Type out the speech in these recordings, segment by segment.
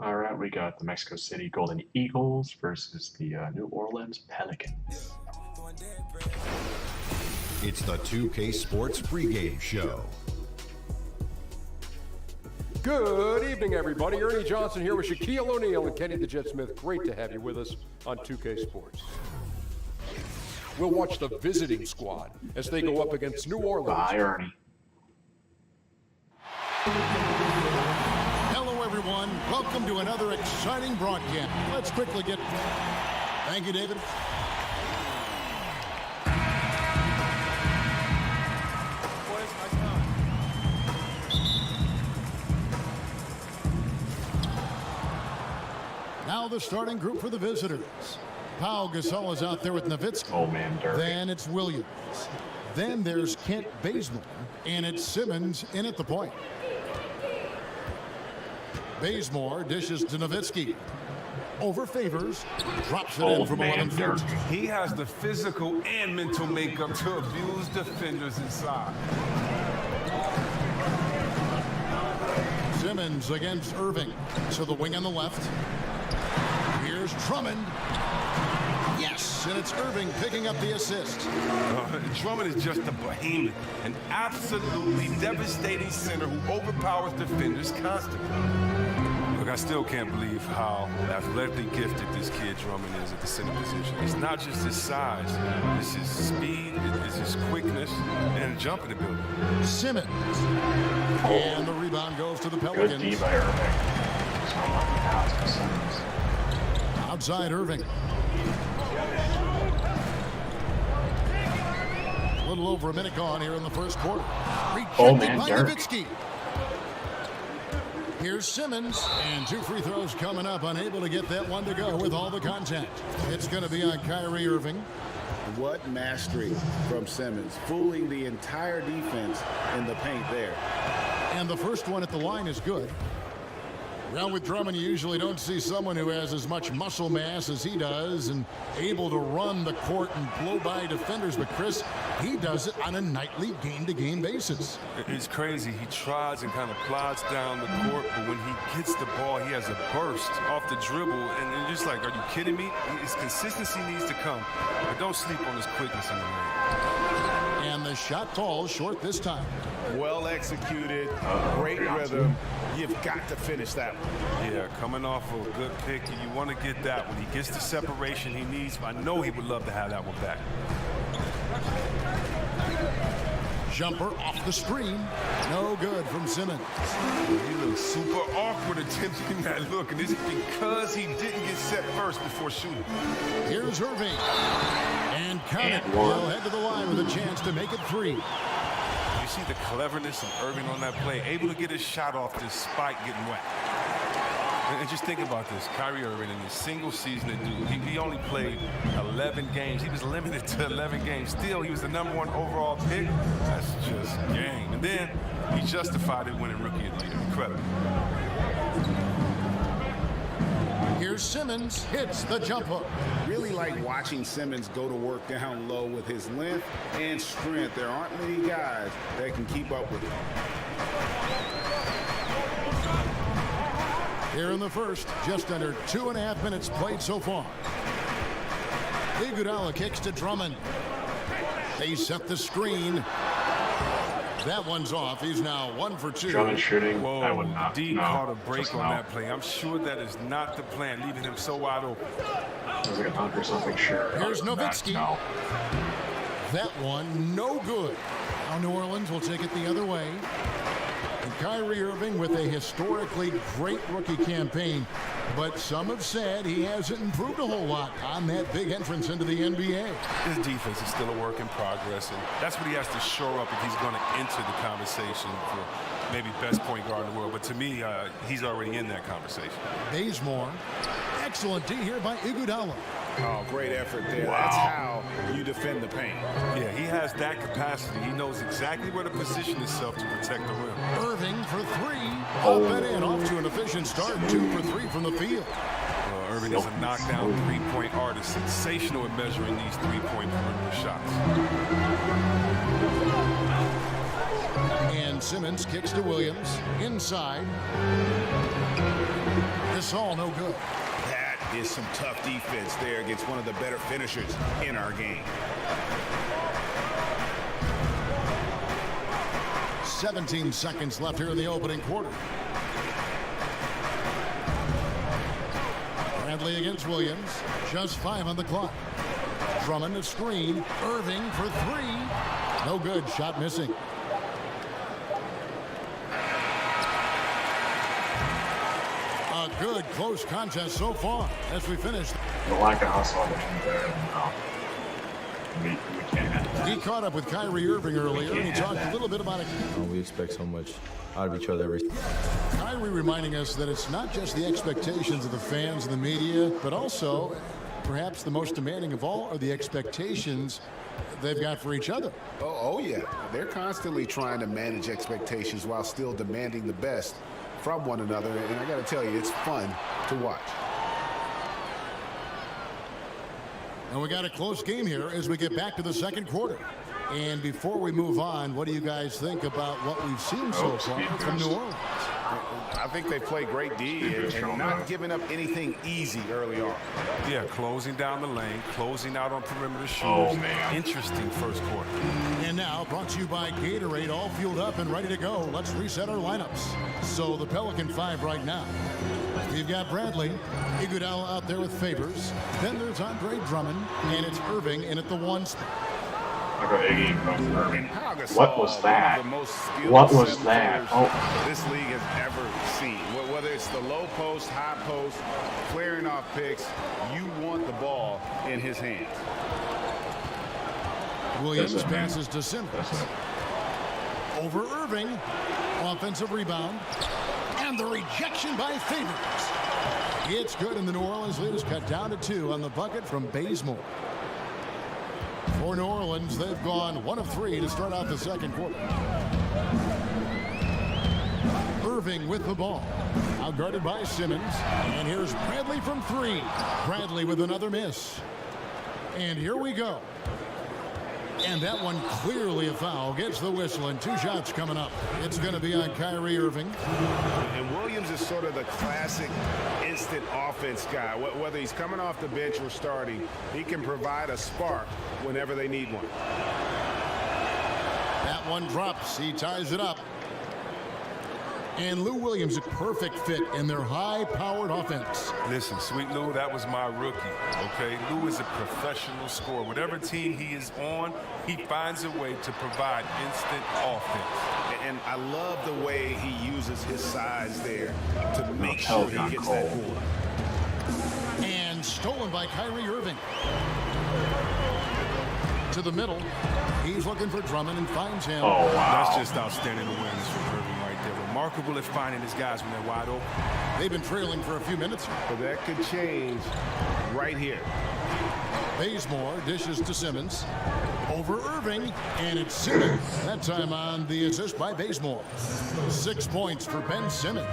All right, we got the Mexico City Golden Eagles versus the New Orleans Pelicans. It's the 2K Sports pregame show. Good evening, everybody. Ernie Johnson here with Shaquille O'Neal and Kenny the Jet Smith. Great to have you with us on 2K Sports. We'll watch the visiting squad as they go up against New Orleans. Bye, Ernie. Hello, everyone. Welcome to another exciting broadcast. Let's quickly get... Thank you, David. Now the starting group for the visitors. Pau Gasol is out there with Nowitzki. Oh, man, Dirk. Then it's Williams. Then there's Kent Bazemore. And it's Simmons in at the point. Bazemore dishes to Nowitzki. Over Favors. Drops it in from 11 feet. He has the physical and mental makeup to abuse defenders inside. Simmons against Irving. So the wing on the left. Here's Drummond. Yes, and it's Irving picking up the assist. Drummond is just a behemoth, an absolutely devastating center who overpowers defenders constantly. Look, I still can't believe how athletically gifted this kid Drummond is at the center position. It's not just his size, it's his speed, it's his quickness, and jumping ability. Simmons. And the rebound goes to the Pelicans. Good D by Irving. So I'm looking out to Simmons. Outside Irving. A little over a minute gone here in the first quarter. Rejected by Dirk. Nowitzki. Here's Simmons, and 2 free throws coming up, unable to get that one to go with all the contact. It's going to be on Kyrie Irving. What mastery from Simmons, fooling the entire defense in the paint there. And the first one at the line is good. Well, with Drummond, you usually don't see someone who has as much muscle mass as he does and able to run the court and blow by defenders. But, Chris, he does it on a nightly game-to-game basis. It's crazy. He tries and kind of plods down the court, but when he gets the ball, he has a burst off the dribble. And you're just like, are you kidding me? His consistency needs to come. But don't sleep on his quickness in the lane. And the shot falls short this time. Well executed, great rhythm. You've got to finish that one. Yeah, coming off of a good pick, you want to get that when he gets the separation he needs. I know he would love to have that one back. Jumper off the screen. No good from Simmons. He looks super awkward attempting that look, and this is because he didn't get set first before shooting. Here's Irving. And count it. He'll head to the line with a chance to make it 3. You see the cleverness of Irving on that play, able to get his shot off despite getting wet. And just think about this. Kyrie Irving in his single season at Duke, he only played 11 games. He was limited to 11 games. Still, he was the #1 overall pick. That's just game. And then he justified it winning Rookie of the Year. Incredible. Here's Simmons. Hits the jump hook. Really like watching Simmons go to work down low with his length and strength. There aren't many guys that can keep up with him. Here in the first, just under 2.5 minutes played so far. Iguodala kicks to Drummond. They set the screen. That one's off. He's now 1 for 2. Drummond shooting. Whoa, I would not. D No, caught a break just on no. that play. I'm sure that is not the plan, leaving him so wide open. Sounds like a dunk or something, sure. Here's Other than that, Nowitzki. no. That one, no good. Now New Orleans will take it the other way. And Kyrie Irving with a historically great rookie campaign. But some have said he hasn't improved a whole lot on that big entrance into the NBA. His defense is still a work in progress, and that's what he has to shore up if he's going to enter the conversation for maybe best point guard in the world. But to me, he's already in that conversation. Bazemore. Excellent D here by Iguodala. Oh, great effort there. Wow. That's how you defend the paint. Yeah, he has that capacity. He knows exactly where to position himself to protect the rim. Irving for 3. Up and in. Off to an efficient start. 2 for 3 from the field. Irving is a knockdown three-point artist, sensational at measuring these three-point perimeter shots. And Simmons kicks to Williams. Inside. To Gasol, no good. That is some tough defense there against one of the better finishers in our game. 17 seconds left here in the opening quarter. Bradley against Williams. Just 5 on the clock. Drummond a screen. Irving for 3. No good. Shot missing. A good close contest so far as we finish. The lack of hustle on the end there. No. We can't have that. He caught up with Kyrie Irving earlier, and he talked a little bit about it. We expect so much out of each other every. Kyrie reminding us that it's not just the expectations of the fans and the media, but also, perhaps the most demanding of all, are the expectations they've got for each other. Oh yeah. They're constantly trying to manage expectations while still demanding the best from one another. And I got to tell you, it's fun to watch. And we got a close game here as we get back to the second quarter. And before we move on, what do you guys think about what we've seen so far from New Orleans? I think they play great D and not giving up anything easy early on. Yeah, closing down the lane, closing out on perimeter shooters. Oh, man. Interesting first quarter. And now, brought to you by Gatorade, all fueled up and ready to go. Let's reset our lineups. So the Pelican 5 right now. We've got Bradley, Iguodala out there with Favors. Then there's Andre Drummond, and it's Irving in at the 1 spot. What was that? What was that? Oh. This league has ever seen. Whether it's the low post, high post, clearing off picks, you want the ball in his hands. Williams passes to Simmons. Over Irving. Offensive rebound. And the rejection by Favors. It's good, and the New Orleans lead is cut down to 2 on the bucket from Bazemore. For New Orleans, they've gone 1 of 3 to start out the second quarter. Irving with the ball. Outguarded by Simmons. And here's Bradley from 3. Bradley with another miss. And here we go. And that one clearly a foul. Gets the whistle, and 2 shots coming up. It's going to be on Kyrie Irving. And Williams is sort of the classic instant offense guy. Whether he's coming off the bench or starting, he can provide a spark whenever they need one. That one drops. He ties it up. And Lou Williams, a perfect fit in their high-powered offense. Listen, Sweet Lou, that was my rookie, okay? Lou is a professional scorer. Whatever team he is on, he finds a way to provide instant offense. And I love the way he uses his size there to make sure he gets that board. And stolen by Kyrie Irving. To the middle. He's looking for Drummond and finds him. Oh, wow. That's just outstanding awareness from Irving right there. Remarkable at finding his guys when they're wide open. They've been trailing for a few minutes. But that could change right here. Bazemore dishes to Simmons. Over Irving, and it's Simmons. That time on the assist by Bazemore. 6 points for Ben Simmons.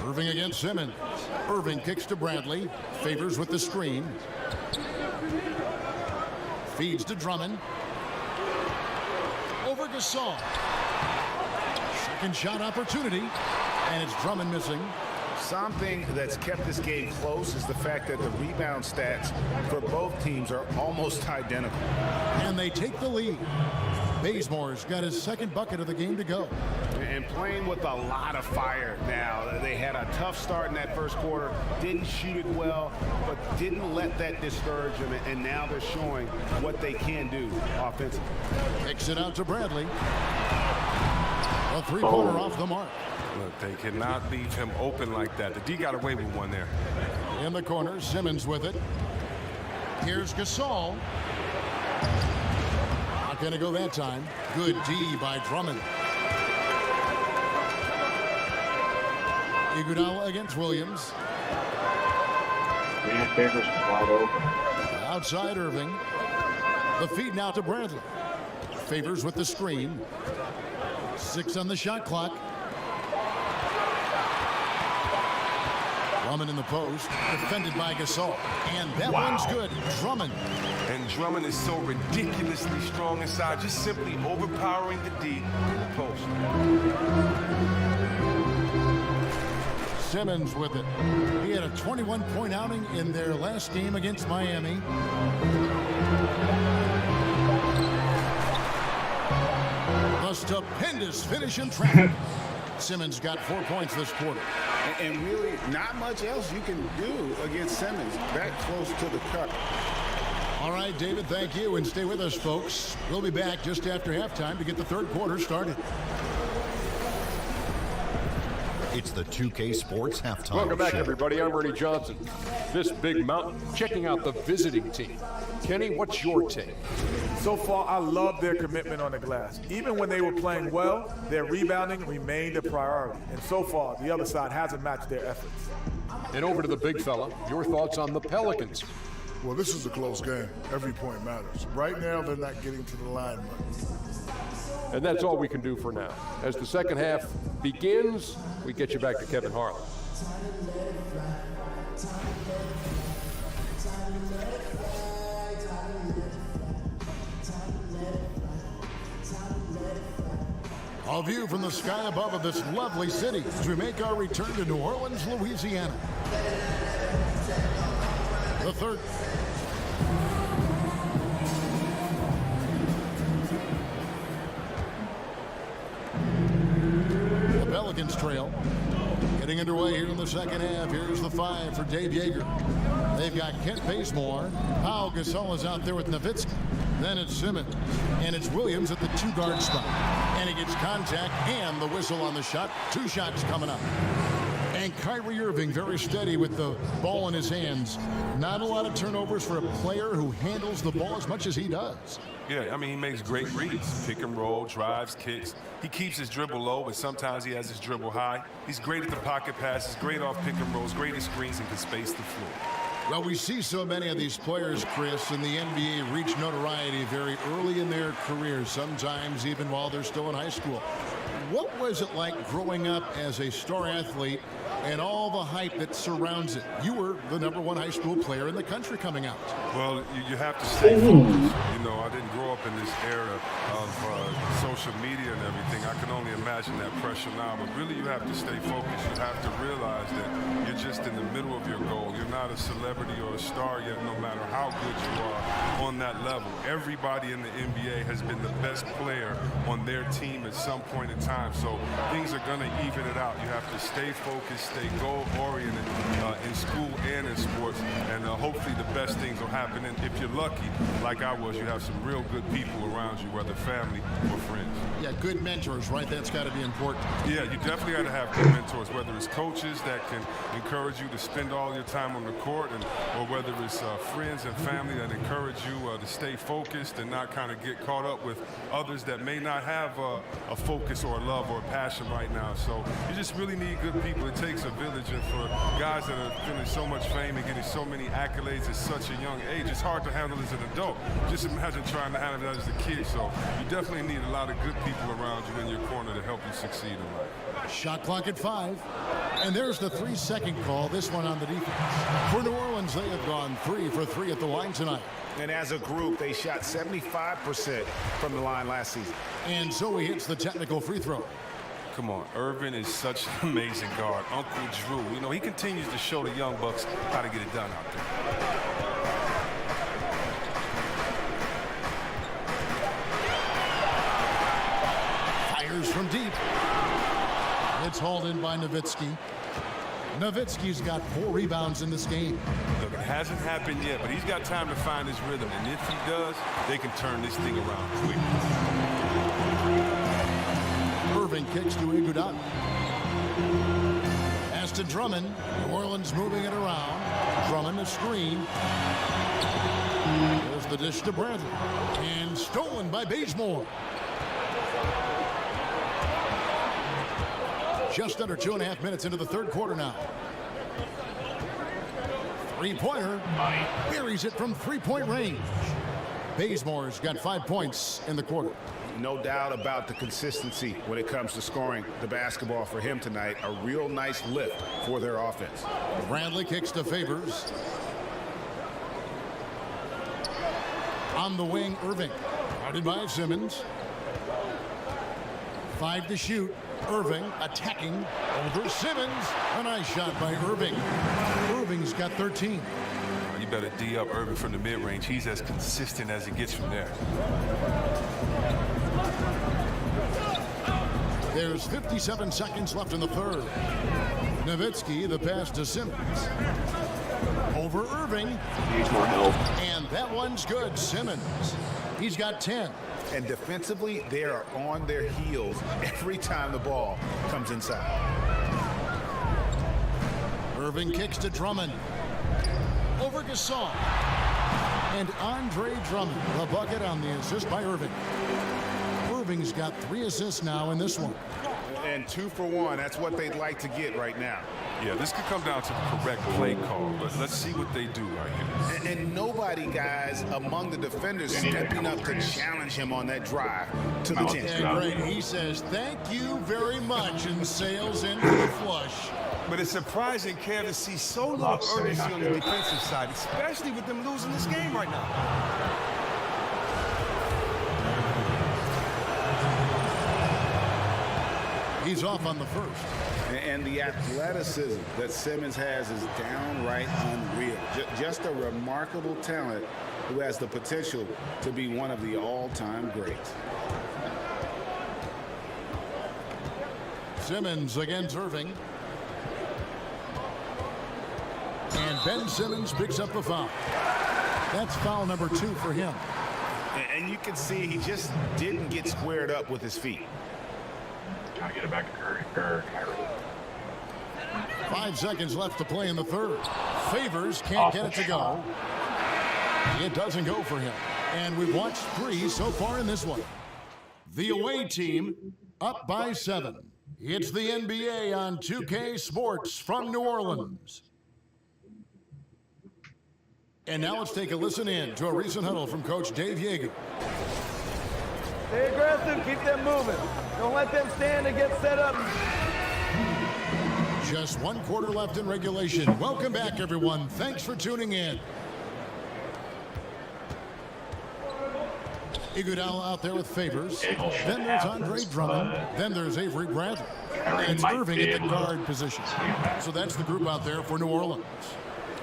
Irving against Simmons. Irving kicks to Bradley. Favors with the screen. Feeds to Drummond. Over Gasol. Second shot opportunity. And it's Drummond missing. Something that's kept this game close is the fact that the rebound stats for both teams are almost identical. And they take the lead. Bazemore's got his second bucket of the game to go. And playing with a lot of fire now. They had a tough start in that first quarter. Didn't shoot it well, but didn't let that discourage them. And now they're showing what they can do offensively. Kicks it out to Bradley. A three-pointer off the mark. Look, they cannot leave him open like that. The D got away with one there. In the corner, Simmons with it. Here's Gasol. Not going to go that time. Good D by Drummond. Iguodala against Williams. Man, Favors was wide open. Outside Irving. The feed now to Bradley. Favors with the screen. 6 on the shot clock. Drummond in the post, defended by Gasol. And that one's good. Drummond. And Drummond is so ridiculously strong inside, just simply overpowering the D in the post. Simmons with it. He had a 21-point outing in their last game against Miami. A stupendous finish in traffic. Simmons got 4 points this quarter. And really, not much else you can do against Simmons. That close to the cup. All right, David, thank you. And stay with us, folks. We'll be back just after halftime to get the third quarter started. It's the 2K Sports Halftime Welcome back, Show. everybody. I'm Ernie Johnson. This big mountain, checking out the visiting team. Kenny, what's your take? So far, I love their commitment on the glass. Even when they were playing well, their rebounding remained a priority. And so far, the other side hasn't matched their efforts. And over to the big fella, your thoughts on the Pelicans. Well, this is a close game. Every point matters. Right now, they're not getting to the line much. And that's all we can do for now. As the second half begins, we get you back to Kevin Harlan. A view from the sky above of this lovely city as we make our return to New Orleans, Louisiana. The third. The Pelicans trail. Getting underway here in the second half. Here's the 5 for Dave Yeager. They've got Kent Bazemore. Pau Gasol is out there with Nowitzki. Then it's Simmons. And it's Williams at the 2-guard spot. And he gets contact and the whistle on the shot. 2 shots coming up. And Kyrie Irving very steady with the ball in his hands. Not a lot of turnovers for a player who handles the ball as much as he does. Yeah, I mean, he makes great reads. Pick and roll, drives, kicks. He keeps his dribble low, but sometimes he has his dribble high. He's great at the pocket passes, great off pick and rolls, great at screens, and can space the floor. Well, we see so many of these players, Chris, in the NBA reach notoriety very early in their careers, sometimes even while they're still in high school. What was it like growing up as a star athlete and all the hype that surrounds it? You were the #1 high school player in the country coming out. Well, you have to stay focused. You know, I didn't grow up in this era of social media and everything. I can only imagine that pressure now, but really you have to stay focused. You have to realize that you're just in the middle of your goal. You're not a celebrity or a star yet, no matter how good you are on that level. Everybody in the NBA has been the best player on their team at some point in time, so things are going to even it out. You have to stay focused, stay goal-oriented in school and in sports, and hopefully the best things will happen. And if you're lucky, like I was, you have some real good people around you, whether family or friends. Yeah, good mentors, right? That's got to be important. Yeah, you definitely got to have good mentors, whether it's coaches that can encourage you to spend all your time on the court, or whether it's friends and family that encourage you to stay focused and not kind of get caught up with others that may not have a focus or a love or a passion right now. So you just really need good people. It takes a village, and for guys that are feeling so much fame and getting so many accolades at such a young age, it's hard to handle as an adult. Just imagine trying to handle that as a kid. So you definitely need a lot of good people around you in your corner to help you succeed in life. Shot clock at 5. And there's the 3-second call, this one on the defense. For New Orleans, they have gone 3 for 3 at the line tonight. And as a group, they shot 75% from the line last season. And so he hits the technical free throw. Come on, Irvin is such an amazing guard. Uncle Drew, you know, he continues to show the young bucks how to get it done out there. Fires from deep. It's hauled in by Nowitzki. Nowitzki's got 4 rebounds in this game. Look, it hasn't happened yet, but he's got time to find his rhythm. And if he does, they can turn this thing around quickly. Irving kicks to Iguodala. Pass to Drummond. New Orleans moving it around. Drummond a screen. There's the dish to Bradley. And stolen by Bazemore. Just under 2.5 minutes into the third quarter now. Three-pointer. Buries it from 3-point range. Bazemore's got 5 points in the quarter. No doubt about the consistency when it comes to scoring the basketball for him tonight. A real nice lift for their offense. Bradley kicks to Favors. On the wing, Irving. Guarded by Simmons. 5 to shoot. Irving attacking over Simmons. A nice shot by Irving. Irving's got 13. You better D up Irving from the mid-range. He's as consistent as he gets from there. There's 57 seconds left in the third. Nowitzki, the pass to Simmons. Over Irving. Needs more help. And that one's good. Simmons. He's got 10. And defensively, they are on their heels every time the ball comes inside. Irving kicks to Drummond. Over Gasol. And Andre Drummond, the bucket on the assist by Irving. Irving's got 3 assists now in this one. And 2 for 1. That's what they'd like to get right now. Yeah, this could come down to the correct play call, but let's see what they do right here. And nobody, guys, among the defenders stepping up to challenge him on that drive to the 10. And great, he says, thank you very much, and sails into the flush. But it's surprising, Kev, to see so little urgency on the defensive side, especially with them losing this game right now. He's off on the first. And the athleticism that Simmons has is downright unreal. Just a remarkable talent who has the potential to be one of the all-time greats. Simmons against Irving. And Ben Simmons picks up the foul. That's foul number 2 for him. And you can see he just didn't get squared up with his feet. Gotta get it back to Kyrie. 5 seconds left to play in the third. Favors can't get it to go. It doesn't go for him. And we've watched 3 so far in this one. The away team up by 7. It's the NBA on 2K Sports from New Orleans. And now let's take a listen in to a recent huddle from Coach Dave Yeager. Stay aggressive, keep them moving. Don't let them stand and get set up. Just 1 quarter left in regulation. Welcome back, everyone. Thanks for tuning in. Iguodala out there with Favors. Then there's Andre Drummond. Then there's Avery Bradley. And it's Irving at the guard position. So that's the group out there for New Orleans.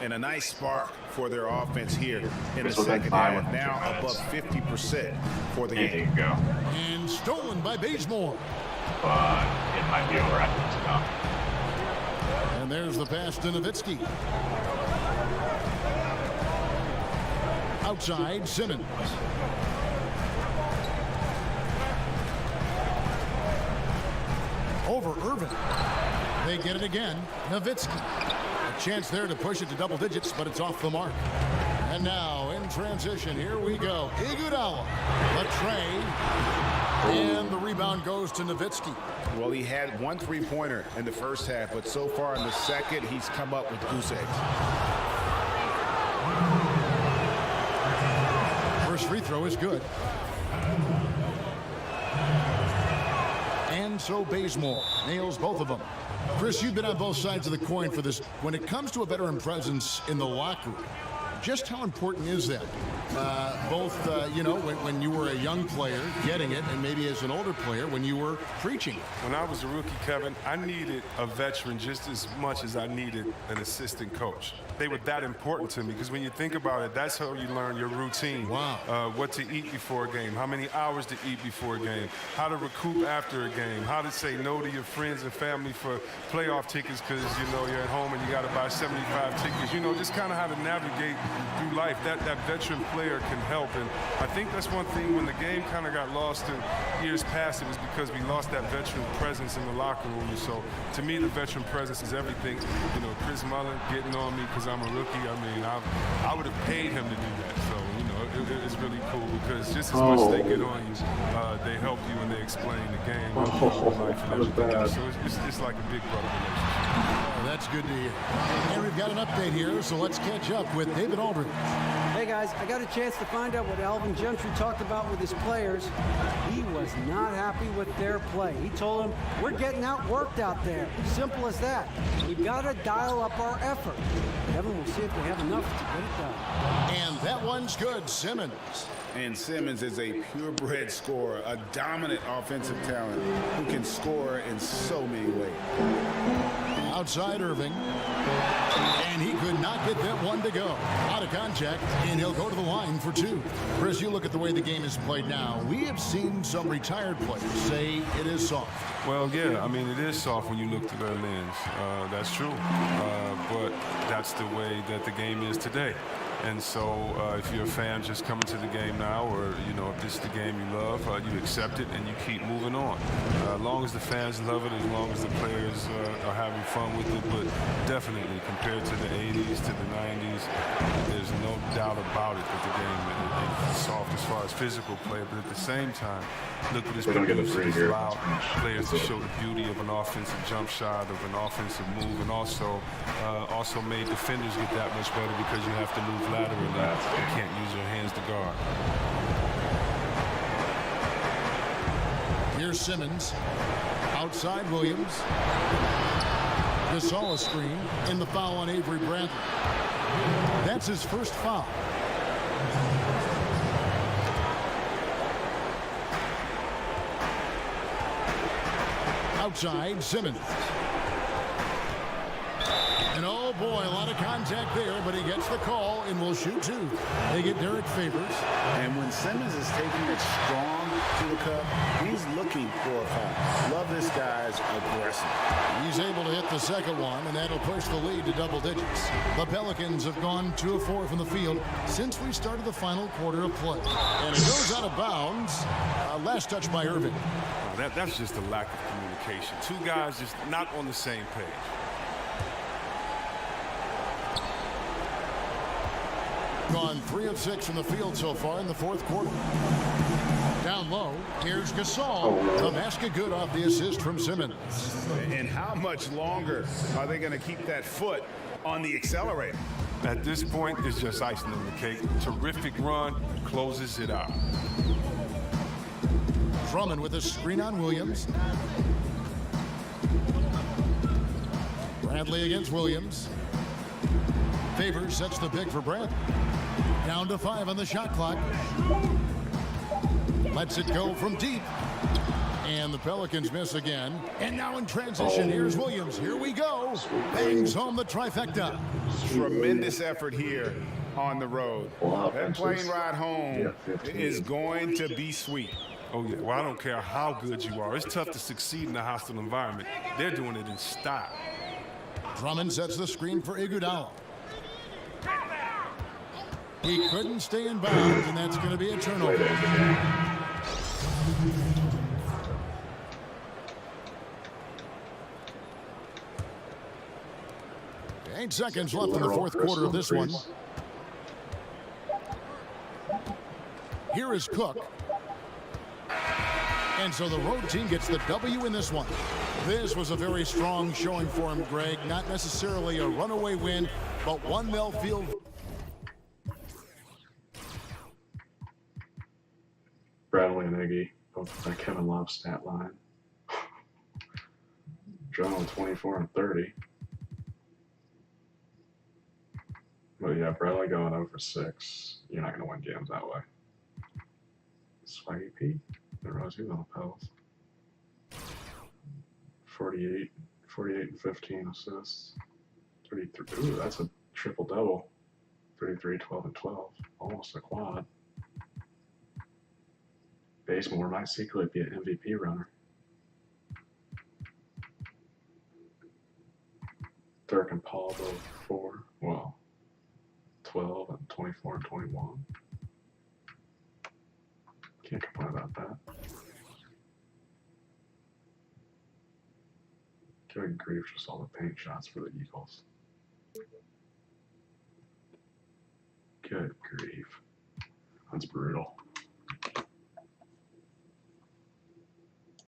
And a nice spark for their offense here in the second half. Now above 50% for the game. There you go. And stolen by Bazemore. But it might be over after this now. And there's the pass to Nowitzki. Outside, Simmons. Over Irving. They get it again. Nowitzki. A chance there to push it to double digits, but it's off the mark. And now, in transition, here we go. Iguodala. A tray. And the rebound goes to Nowitzki. Well, he had 1 3-pointer in the first half, but so far in the second, he's come up with goose eggs. First free throw is good. And so Bazemore nails both of them. Chris, you've been on both sides of the coin for this. When it comes to a veteran presence in the locker room, just how important is that? You know, when you were a young player getting it, and maybe as an older player when you were preaching it. When I was a rookie, Kevin, I needed a veteran just as much as I needed an assistant coach. They were that important to me because when you think about it, that's how you learn your routine. Wow. What to eat before a game, how many hours to eat before a game, how to recoup after a game, how to say no to your friends and family for playoff tickets because, you know, you're at home and you got to buy 75 tickets. You know, just kind of how to navigate through life. That veteran player can help. And I think that's one thing when the game kind of got lost in years past, it was because we lost that veteran presence in the locker room. And so to me, the veteran presence is everything. You know, Chris Mullin getting on me because I'm a rookie. I mean, I would have paid him to do that. So, you know, it's really cool because just as much as they get on you, they help you and they explain the game, life and everything. So it's like a big brother relationship. That's good to hear. And we've got an update here, so let's catch up with David Aldridge. Hey guys, I got a chance to find out what Alvin Gentry talked about with his players. He was not happy with their play. He told them, we're getting outworked out there. Simple as that. We got to dial up our effort. Evan, we'll see if they have enough to get it done. And that one's good, Simmons. And Simmons is a purebred scorer, a dominant offensive talent who can score in so many ways. Outside Irving. And he could not get that one to go. Out of contact, and he'll go to the line for two. Chris, you look at the way the game is played now. We have seen some retired players say it is soft. Well, yeah, I mean, it is soft when you look through their lens. That's true. But that's the way that the game is today. And so if you're a fan just coming to the game now, or, you know, if this is the game you love, you accept it and you keep moving on. As long as the fans love it, as long as the players are having fun with it. But definitely, compared to the 80s, to the 90s, there's no doubt about it that the game is soft as far as physical play. But at the same time, look what it's produced. It's allowed players to show the beauty of an offensive jump shot, of an offensive move, and also made defenders get that much better because you have to move laterally. You can't use your hands to guard. Here's Simmons. Outside Williams. Gasol screen, and the foul on Avery Bradley. That's his first foul. Outside Simmons. And oh boy, a lot of contact there, but he gets the call and will shoot two. They get Derek Favors. And when Simmons is taking it strong to the cup, he's looking for a foul. Love this guy's aggressive. He's able to hit the second one, and that'll push the lead to double digits. The Pelicans have gone 2 of 4 from the field since we started the final quarter of play. And it goes out of bounds. Last touch by Irving. That's just a lack of communication. Two guys just not on the same page. Gone 3 of 6 from the field so far in the fourth quarter. Down low, here's Gasol. The basket good off the assist from Simmons. And how much longer are they going to keep that foot on the accelerator? At this point, it's just icing on the cake. Terrific run, closes it out. Drummond with a screen on Williams. Bradley against Williams. Favors sets the pick for Bradley. Down to 5 on the shot clock. Lets it go from deep. And the Pelicans miss again. And now in transition, here's Williams. Here we go. Bangs home the trifecta. Tremendous effort here on the road. That plane ride home is going to be sweet. Oh, yeah. Well, I don't care how good you are. It's tough to succeed in a hostile environment. They're doing it in style. Drummond sets the screen for Iguodala. He couldn't stay in bounds, and that's going to be a turnover. 8 seconds left in the fourth quarter of this one. Here is Cook. And so the road team gets the W in this one. This was a very strong showing for him, Greg. Not necessarily a runaway win, but one they'll feel. Bradley and Iggy, both by Kevin Love's stat line. John 24 and 30. But yeah, Bradley going over 6. You're not going to win games that way. Swaggy Pete. The Rosie on the Pels. 48 and 15 assists. 33. Ooh, that's a triple double. 33, 12, and 12. Almost a quad. Bazemore might secretly be an MVP runner. Dirk and Paul both 4. Well, 12 and 24 and 21. Can't complain about that. Good grief, just all the paint shots for the Eagles. Good grief. That's brutal.